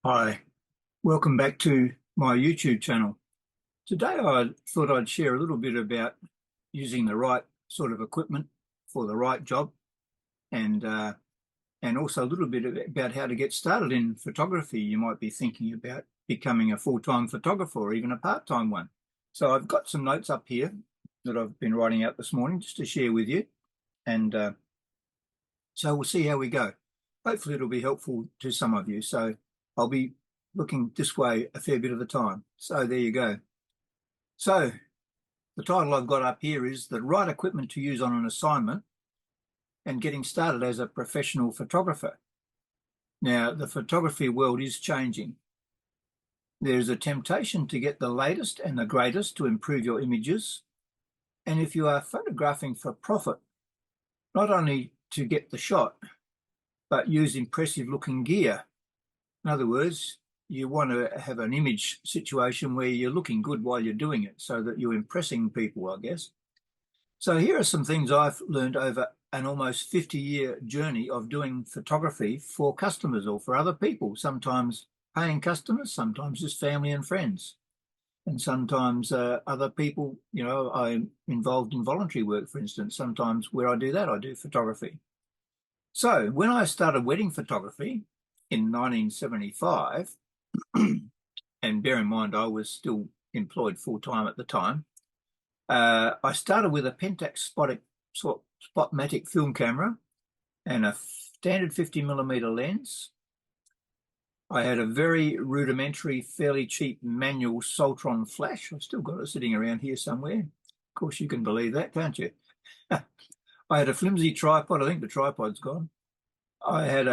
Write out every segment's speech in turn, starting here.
Hi, welcome back to my YouTube channel. Today I thought I'd share a little bit about using the right sort of equipment for the right job and also a little bit about how to get started in photography. You might be thinking about becoming a full-time photographer or even a part-time one. So I've got some notes up here that I've been writing out this morning just to share with you, and so we'll see how we go. Hopefully it'll be helpful to some of you. So I'll be looking this way a fair bit of the time. So there you go. So the title I've got up here is The Right Equipment to Use on an Assignment and Getting Started as a Professional Photographer. Now, the photography world is changing. There's a temptation to get the latest and the greatest to improve your images. And if you are photographing for profit, not only to get the shot, but use impressive looking gear. In other words, you want to have an image situation where you're looking good while you're doing it so that you're impressing people, I guess. So here are some things I've learned over an almost 50-year journey of doing photography for customers or for other people, sometimes paying customers, sometimes just family and friends, and sometimes other people. I'm involved in voluntary work, for instance. Sometimes where I do that, I do photography. So when I started wedding photography in 1975, and bear in mind I was still employed full-time at the time, I started with a Pentax Spotmatic film camera and a standard 50mm lens. I had a very rudimentary, fairly cheap manual Soltron flash. I've still got it sitting around here somewhere. Of course, you can believe that, can't you? I had a flimsy tripod. I think the tripod's gone. I had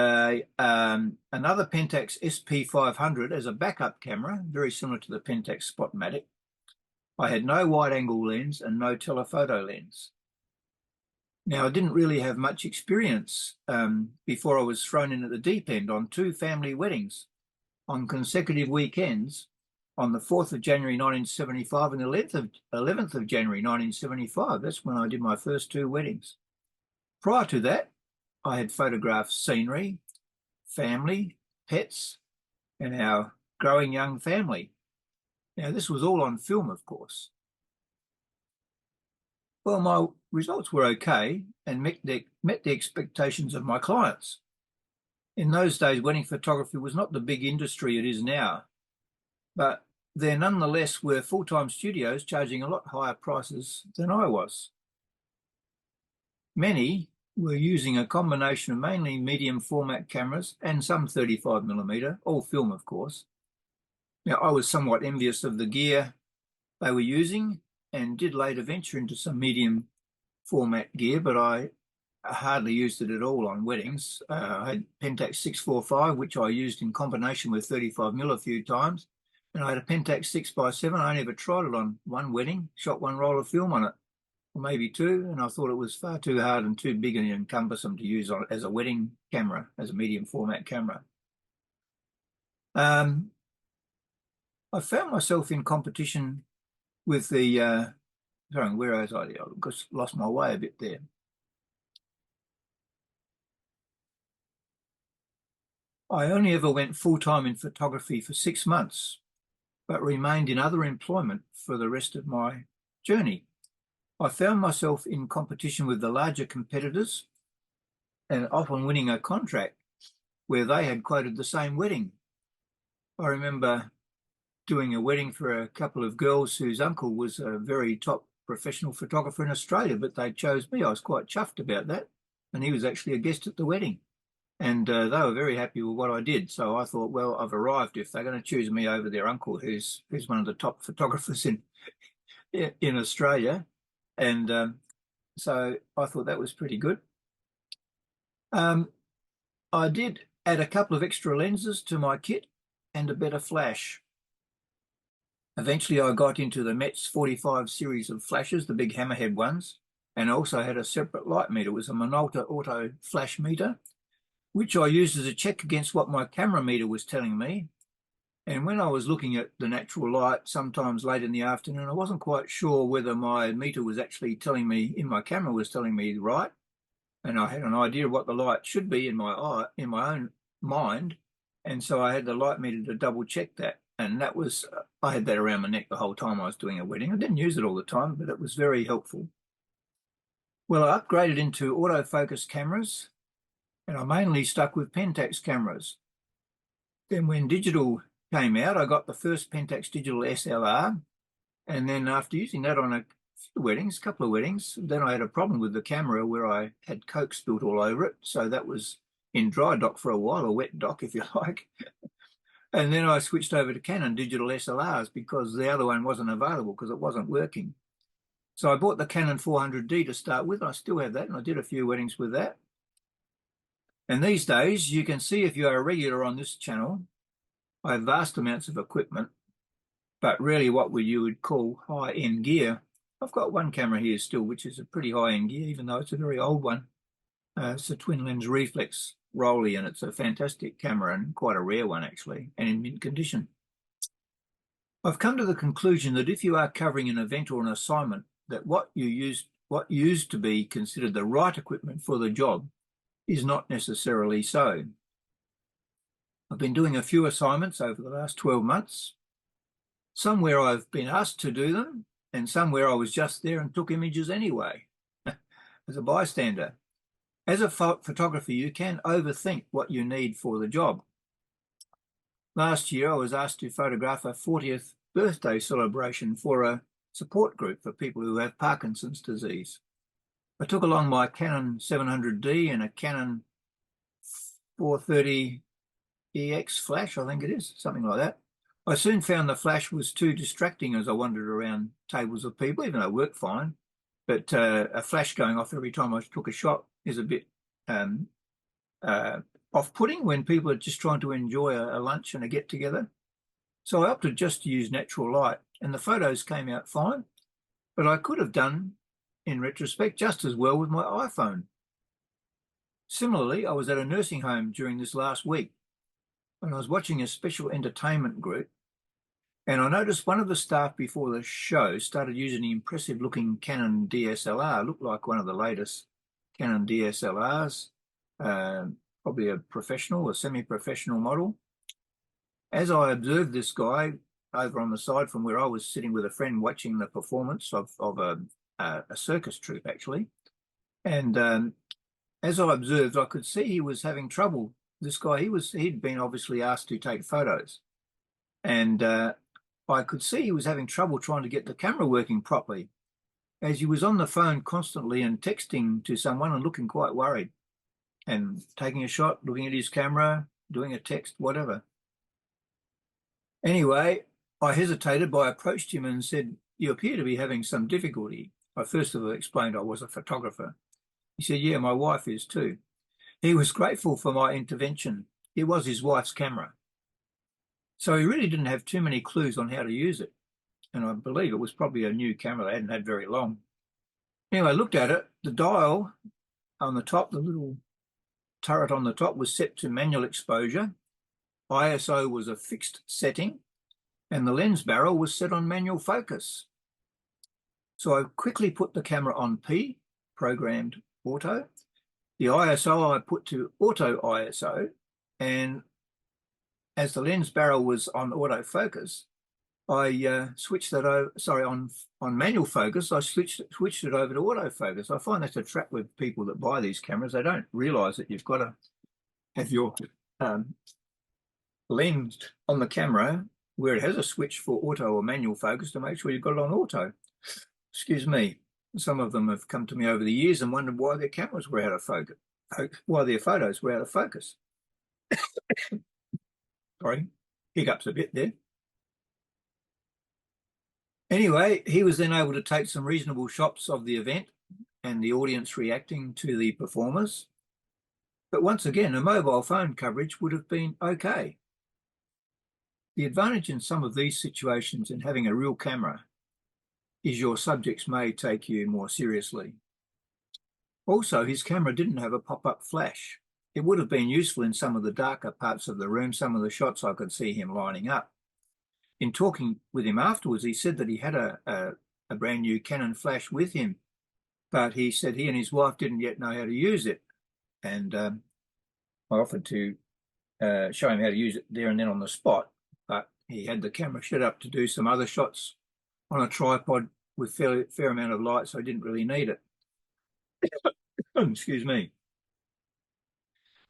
another Pentax SP500 as a backup camera, very similar to the Pentax Spotmatic. I had no wide-angle lens and no telephoto lens. Now, I didn't really have much experience before I was thrown in at the deep end on two family weddings on consecutive weekends on the 4th of January 1975 and the 11th of January 1975. That's when I did my first two weddings. Prior to that, I had photographed scenery, family, pets, and our growing young family. Now, this was all on film, of course. Well, my results were okay and met the expectations of my clients. In those days, wedding photography was not the big industry it is now, but there nonetheless were full-time studios charging a lot higher prices than I was. Many were using a combination of mainly medium format cameras and some 35mm, all film, of course. Now, I was somewhat envious of the gear they were using and did later venture into some medium format gear, but I hardly used it at all on weddings. I had Pentax 645, which I used in combination with 35mm a few times, and I had a Pentax 6x7. I only ever tried it on one wedding, shot one roll of film on it, or maybe two, and I thought it was far too hard and too big and cumbersome to use on as a wedding camera, as a medium format camera. I found myself in competition with the, sorry, where was I? I just lost my way a bit there. I only ever went full-time in photography for 6 months, but remained in other employment for the rest of my journey. I found myself in competition with the larger competitors and often winning a contract where they had quoted the same wedding. I remember doing a wedding for a couple of girls whose uncle was a very top professional photographer in Australia, but they chose me. I was quite chuffed about that, and he was actually a guest at the wedding. And they were very happy with what I did. So I thought, well, I've arrived if they're going to choose me over their uncle, who's one of the top photographers in Australia. And so I thought that was pretty good. I did add a couple of extra lenses to my kit and a better flash. Eventually, I got into the Metz 45 series of flashes, the big hammerhead ones, and also had a separate light meter. It was a Minolta auto flash meter, which I used as a check against what my camera meter was telling me. And when I was looking at the natural light, sometimes late in the afternoon, I wasn't quite sure whether my meter was actually telling me, in my camera was telling me right. And I had an idea of what the light should be in my own mind. And so I had the light meter to double check that. And that was, I had that around my neck the whole time I was doing a wedding. I didn't use it all the time, but it was very helpful. Well, I upgraded into autofocus cameras, and I mainly stuck with Pentax cameras. Then when digital came out, I got the first Pentax Digital SLR. And then after using that on a couple of weddings, then I had a problem with the camera where I had Coke spilt all over it. So that was in dry dock for a while, or wet dock, if you like. And then I switched over to Canon digital SLRs because the other one wasn't available because it wasn't working. So I bought the Canon 400D to start with. I still have that, and I did a few weddings with that. And these days, you can see if you are a regular on this channel, I have vast amounts of equipment, but really what you would call high-end gear. I've got one camera here still, which is a pretty high-end gear, even though it's a very old one. It's a twin lens reflex Rolly, and it's a fantastic camera and quite a rare one actually, and in mint condition. I've come to the conclusion that if you are covering an event or an assignment, that what used to be considered the right equipment for the job is not necessarily so. I've been doing a few assignments over the last 12 months, some where I've been asked to do them, and some where I was just there and took images anyway, as a bystander. As a photographer, you can overthink what you need for the job. Last year, I was asked to photograph a 40th birthday celebration for a support group for people who have Parkinson's disease. I took along my Canon 700D and a Canon 430EX flash, I think it is, something like that. I soon found the flash was too distracting as I wandered around tables of people, even though it worked fine. But a flash going off every time I took a shot is a bit off-putting when people are just trying to enjoy a lunch and a get-together. So I opted just to use natural light, and the photos came out fine, but I could have done, in retrospect, just as well with my iPhone. Similarly, I was at a nursing home during this last week when I was watching a special entertainment group, and I noticed one of the staff before the show started using an impressive-looking Canon DSLR. It looked like one of the latest Canon DSLRs, probably a professional or semi-professional model. As I observed this guy over on the side from where I was sitting with a friend watching the performance of a circus troupe, actually, and as I observed, I could see he was having trouble. This guy, he'd been obviously asked to take photos, and I could see he was having trouble trying to get the camera working properly, as he was on the phone constantly and texting to someone and looking quite worried, and taking a shot, looking at his camera, doing a text, whatever. Anyway, I hesitated, but I approached him and said, "You appear to be having some difficulty." I first of all explained I was a photographer. He said, "Yeah, my wife is too." He was grateful for my intervention. It was his wife's camera. So he really didn't have too many clues on how to use it. And I believe it was probably a new camera they hadn't had very long. Anyway, I looked at it. The dial on the top, the little turret on the top, was set to manual exposure. ISO was a fixed setting, and the lens barrel was set on manual focus. So I quickly put the camera on P, programmed auto. The ISO I put to auto ISO, and as the lens barrel was on autofocus, I switched that over. Sorry, on manual focus, I switched it over to autofocus. I find that's a trap with people that buy these cameras. They don't realise that you've got to have your lens on the camera where it has a switch for auto or manual focus to make sure you've got it on auto. Excuse me. Some of them have come to me over the years and wondered why their cameras were out of focus, why their photos were out of focus. Sorry, hiccups a bit there. Anyway, he was then able to take some reasonable shots of the event and the audience reacting to the performers. But once again, a mobile phone coverage would have been okay. The advantage in some of these situations in having a real camera is your subjects may take you more seriously. Also, his camera didn't have a pop-up flash. It would have been useful in some of the darker parts of the room, some of the shots I could see him lining up. In talking with him afterwards, he said that he had a brand new Canon flash with him, but he said he and his wife didn't yet know how to use it. And I offered to show him how to use it there and then on the spot, but he had the camera set up to do some other shots on a tripod with fair amount of light, so I didn't really need it. Excuse me.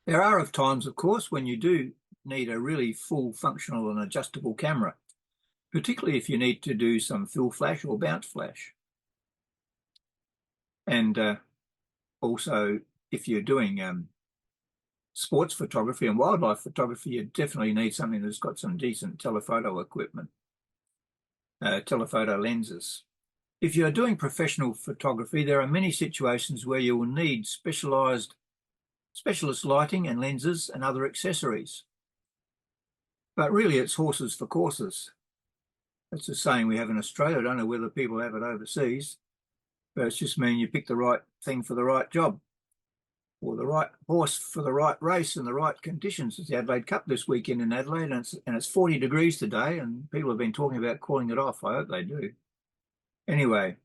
There are times, of course, when you do need a really full functional and adjustable camera, particularly if you need to do some fill flash or bounce flash. And also, if you're doing sports photography and wildlife photography, you definitely need something that's got some decent telephoto equipment, telephoto lenses. If you're doing professional photography, there are many situations where you will need specialist lighting and lenses and other accessories. But really, it's horses for courses. That's a saying we have in Australia. I don't know whether people have it overseas, but it's just mean you pick the right thing for the right job, or the right horse for the right race and the right conditions. It's the Adelaide Cup this weekend in Adelaide, and it's 40 degrees today, and people have been talking about calling it off. I hope they do. Anyway,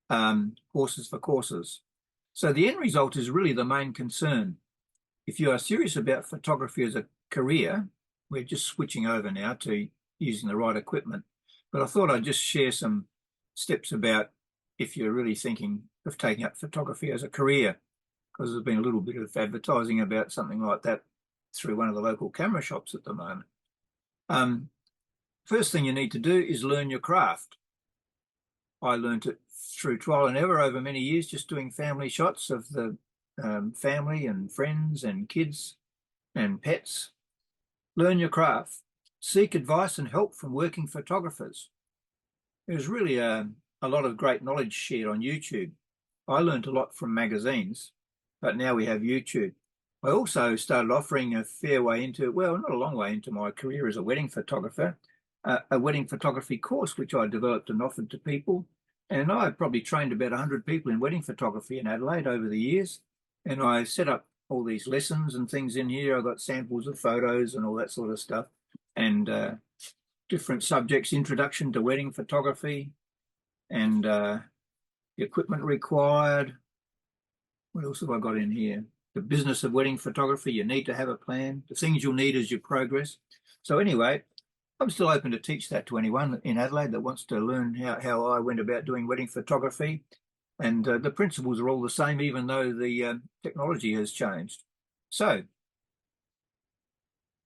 horses for courses. So the end result is really the main concern. If you are serious about photography as a career, we're just switching over now to using the right equipment. But I thought I'd just share some steps about if you're really thinking of taking up photography as a career, because there's been a little bit of advertising about something like that through one of the local camera shops at the moment. First thing you need to do is learn your craft. I learned it through trial and error over many years, just doing family shots of the family and friends and kids and pets. Learn your craft. Seek advice and help from working photographers. There's really a lot of great knowledge shared on YouTube. I learned a lot from magazines, but now we have YouTube. I also started offering a fair way into, well, not a long way into my career as a wedding photographer, a wedding photography course, which I developed and offered to people. And I probably trained about 100 people in wedding photography in Adelaide over the years. And I set up all these lessons and things in here. I got samples of photos and all that sort of stuff. And different subjects, introduction to wedding photography, and the equipment required. What else have I got in here? The business of wedding photography. You need to have a plan. The things you'll need as you progress. So anyway, I'm still open to teach that to anyone in Adelaide that wants to learn how I went about doing wedding photography. And the principles are all the same, even though the technology has changed. So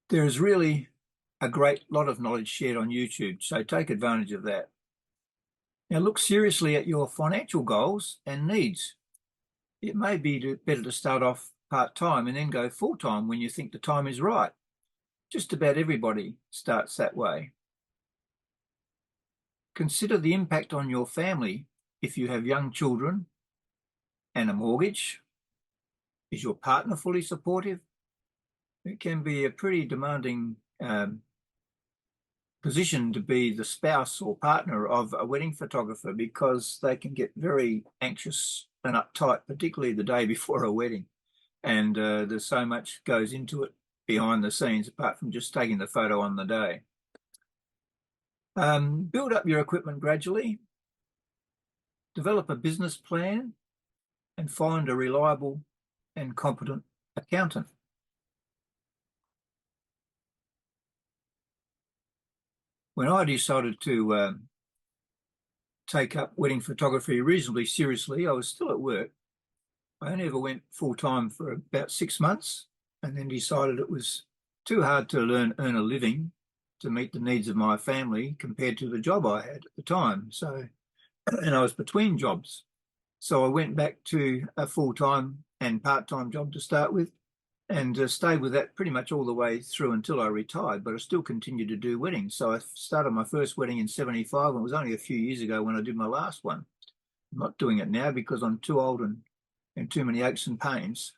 there is really a great lot of knowledge shared on YouTube, so take advantage of that. Now look seriously at your financial goals and needs. It may be better to start off part-time and then go full-time when you think the time is right. Just about everybody starts that way. Consider the impact on your family if you have young children and a mortgage. Is your partner fully supportive? It can be a pretty demanding position to be the spouse or partner of a wedding photographer, because they can get very anxious and uptight, particularly the day before a wedding. And there's so much goes into it behind the scenes, apart from just taking the photo on the day. Build up your equipment gradually, develop a business plan, and find a reliable and competent accountant. When I decided to take up wedding photography reasonably seriously, I was still at work. I only ever went full-time for about 6 months, and then decided it was too hard to earn a living to meet the needs of my family compared to the job I had at the time. So, and I was between jobs. So I went back to a full-time and part-time job to start with, and stayed with that pretty much all the way through until I retired, but I still continued to do weddings. So I started my first wedding in 75, and it was only a few years ago when I did my last one. I'm not doing it now because I'm too old and too many aches and pains.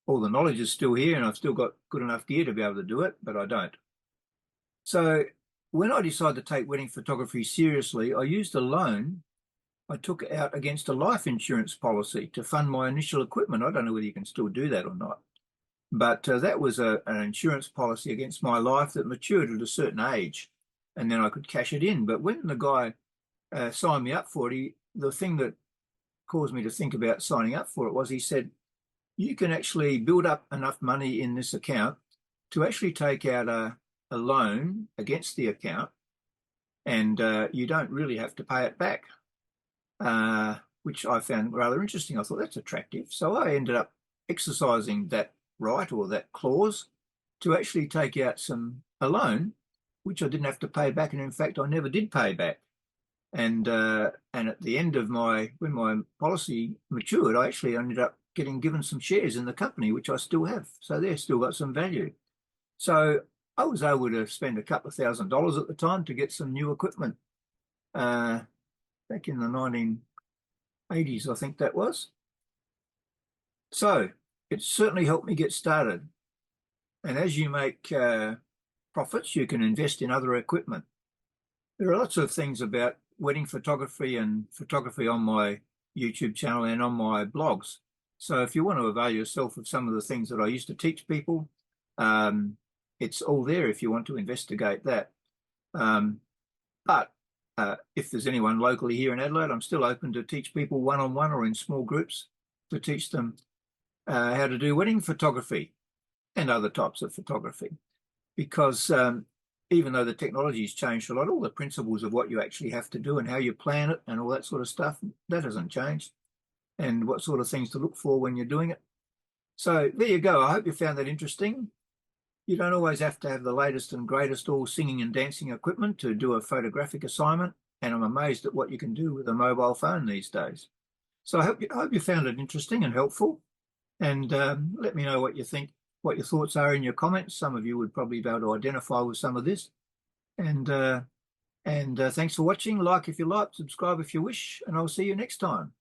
All the knowledge is still here, and I've still got good enough gear to be able to do it, but I don't. So when I decided to take wedding photography seriously, I used a loan I took out against a life insurance policy to fund my initial equipment. I don't know whether you can still do that or not. But that was an insurance policy against my life that matured at a certain age, and then I could cash it in. But when the guy signed me up for it, the thing that caused me to think about signing up for it was he said, you can actually build up enough money in this account to actually take out a loan against the account, and you don't really have to pay it back, which I found rather interesting. I thought that's attractive. So I ended up exercising that right, or that clause, to actually take out a loan, which I didn't have to pay back, and in fact I never did pay back. And at the end of when my policy matured, I actually ended up getting given some shares in the company, which I still have. So they've still got some value. So I was able to spend a couple of $1,000s at the time to get some new equipment, back in the 1980s, I think that was. So it certainly helped me get started. And as you make profits, you can invest in other equipment. There are lots of things about wedding photography and photography on my YouTube channel and on my blogs. So if you want to avail yourself of some of the things that I used to teach people, it's all there if you want to investigate that. But if there's anyone locally here in Adelaide, I'm still open to teach people one-on-one or in small groups, to teach them how to do wedding photography and other types of photography. Because even though the technology's changed a lot, all the principles of what you actually have to do and how you plan it and all that sort of stuff, that hasn't changed, and what sort of things to look for when you're doing it. So there you go. I hope you found that interesting. You don't always have to have the latest and greatest all singing and dancing equipment to do a photographic assignment, and I'm amazed at what you can do with a mobile phone these days. So I hope you found it interesting and helpful, and let me know what you think, what your thoughts are in your comments. Some of you would probably be able to identify with some of this. And thanks for watching. Like if you like, subscribe if you wish, and I'll see you next time.